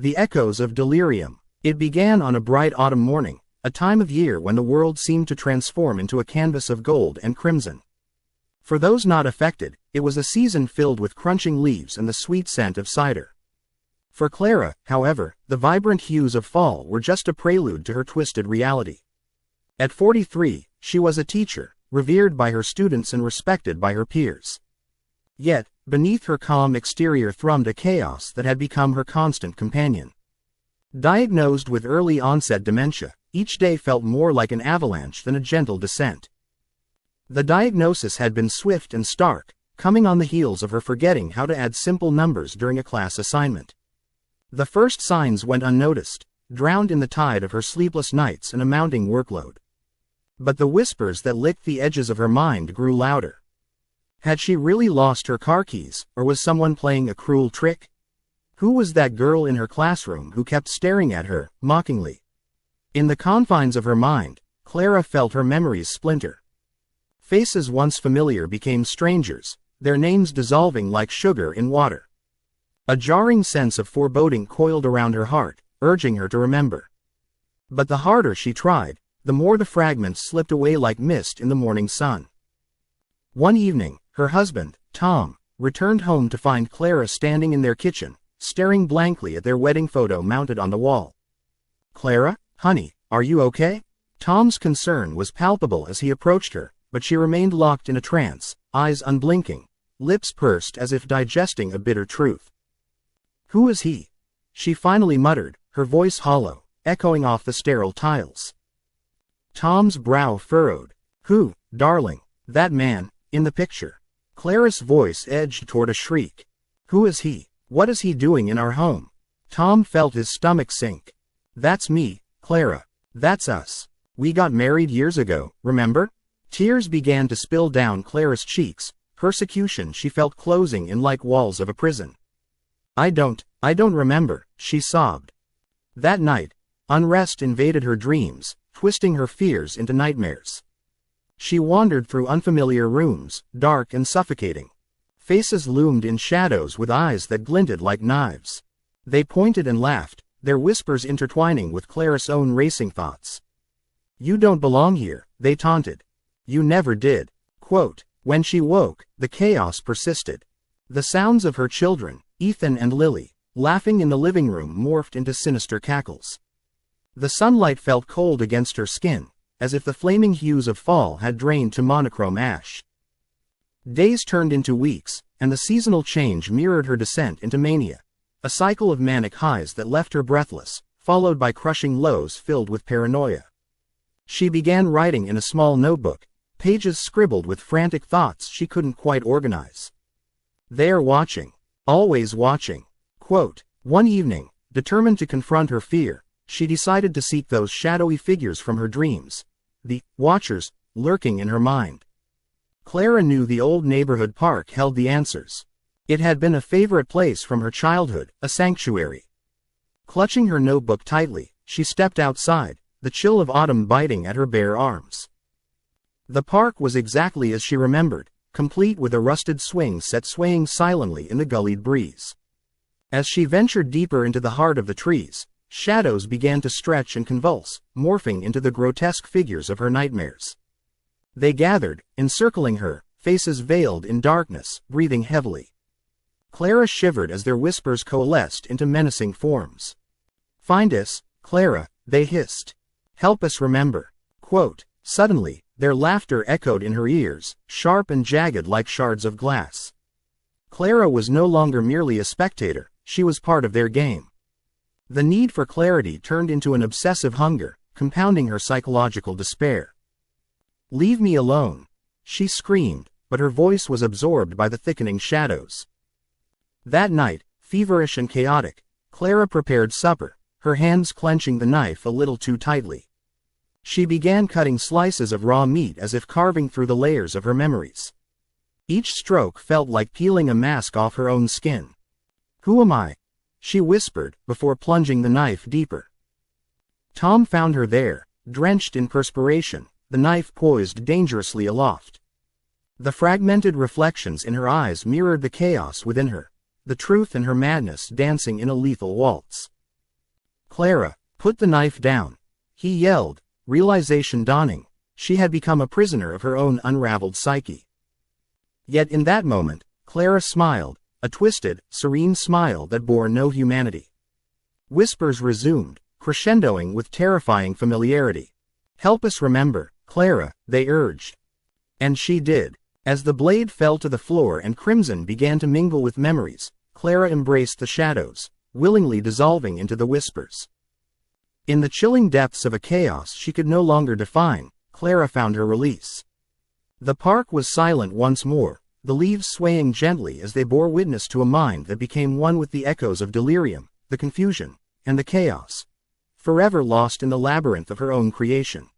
The Echoes of Delirium. It began on a bright autumn morning, a time of year when the world seemed to transform into a canvas of gold and crimson. For those not affected, it was a season filled with crunching leaves and the sweet scent of cider. For Clara, however, the vibrant hues of fall were just a prelude to her twisted reality. At 43, she was a teacher, revered by her students and respected by her peers. Yet, beneath her calm exterior thrummed a chaos that had become her constant companion. Diagnosed with early-onset dementia, each day felt more like an avalanche than a gentle descent. The diagnosis had been swift and stark, coming on the heels of her forgetting how to add simple numbers during a class assignment. The first signs went unnoticed, drowned in the tide of her sleepless nights and a mounting workload. But the whispers that licked the edges of her mind grew louder. Had she really lost her car keys, or was someone playing a cruel trick? Who was that girl in her classroom who kept staring at her, mockingly? In the confines of her mind, Clara felt her memories splinter. Faces once familiar became strangers, their names dissolving like sugar in water. A jarring sense of foreboding coiled around her heart, urging her to remember. But the harder she tried, the more the fragments slipped away like mist in the morning sun. One evening, her husband, Tom, returned home to find Clara standing in their kitchen, staring blankly at their wedding photo mounted on the wall. "Clara, honey, are you okay?" Tom's concern was palpable as he approached her, but she remained locked in a trance, eyes unblinking, lips pursed as if digesting a bitter truth. "Who is he?" she finally muttered, her voice hollow, echoing off the sterile tiles. Tom's brow furrowed. "Who, darling? That man, in the picture." Clara's voice edged toward a shriek. "Who is he? What is he doing in our home?" Tom felt his stomach sink. "That's me, Clara. That's us. We got married years ago, remember?" Tears began to spill down Clara's cheeks, persecution she felt closing in like walls of a prison. I don't remember," she sobbed. That night, unrest invaded her dreams, twisting her fears into nightmares. She wandered through unfamiliar rooms, dark and suffocating. Faces loomed in shadows with eyes that glinted like knives. They pointed and laughed, their whispers intertwining with Clara's own racing thoughts. "You don't belong here," they taunted. "You never did." Quote, when she woke, the chaos persisted. The sounds of her children, Ethan and Lily, laughing in the living room morphed into sinister cackles. The sunlight felt cold against her skin, as if the flaming hues of fall had drained to monochrome ash. Days turned into weeks, and the seasonal change mirrored her descent into mania, a cycle of manic highs that left her breathless, followed by crushing lows filled with paranoia. She began writing in a small notebook, pages scribbled with frantic thoughts she couldn't quite organize. "They're watching. Always watching." Quote, one evening, determined to confront her fear, she decided to seek those shadowy figures from her dreams, the watchers, lurking in her mind. Clara knew the old neighborhood park held the answers. It had been a favorite place from her childhood, a sanctuary. Clutching her notebook tightly, she stepped outside, the chill of autumn biting at her bare arms. The park was exactly as she remembered, complete with a rusted swing set swaying silently in the gullied breeze. As she ventured deeper into the heart of the trees, shadows began to stretch and convulse, morphing into the grotesque figures of her nightmares. They gathered, encircling her, faces veiled in darkness, breathing heavily. Clara shivered as their whispers coalesced into menacing forms. "Find us, Clara," they hissed. "Help us remember." Quote, suddenly, their laughter echoed in her ears, sharp and jagged like shards of glass. Clara was no longer merely a spectator, she was part of their game. The need for clarity turned into an obsessive hunger, compounding her psychological despair. "Leave me alone," she screamed, but her voice was absorbed by the thickening shadows. That night, feverish and chaotic, Clara prepared supper, her hands clenching the knife a little too tightly. She began cutting slices of raw meat as if carving through the layers of her memories. Each stroke felt like peeling a mask off her own skin. "Who am I?" she whispered, before plunging the knife deeper. Tom found her there, drenched in perspiration, the knife poised dangerously aloft. The fragmented reflections in her eyes mirrored the chaos within her, the truth and her madness dancing in a lethal waltz. Clara, put the knife down. He yelled, realization dawning. She had become a prisoner of her own unraveled psyche. Yet in that moment, Clara smiled, a twisted, serene smile that bore no humanity. Whispers resumed, crescendoing with terrifying familiarity. Help us remember, Clara, they urged. And she did. As the blade fell to the floor and crimson began to mingle with memories, Clara embraced the shadows, willingly dissolving into the whispers. In the chilling depths of a chaos she could no longer define, Clara found her release. The park was silent once more, the leaves swaying gently as they bore witness to a mind that became one with the echoes of delirium, the confusion, and the chaos, forever lost in the labyrinth of her own creation.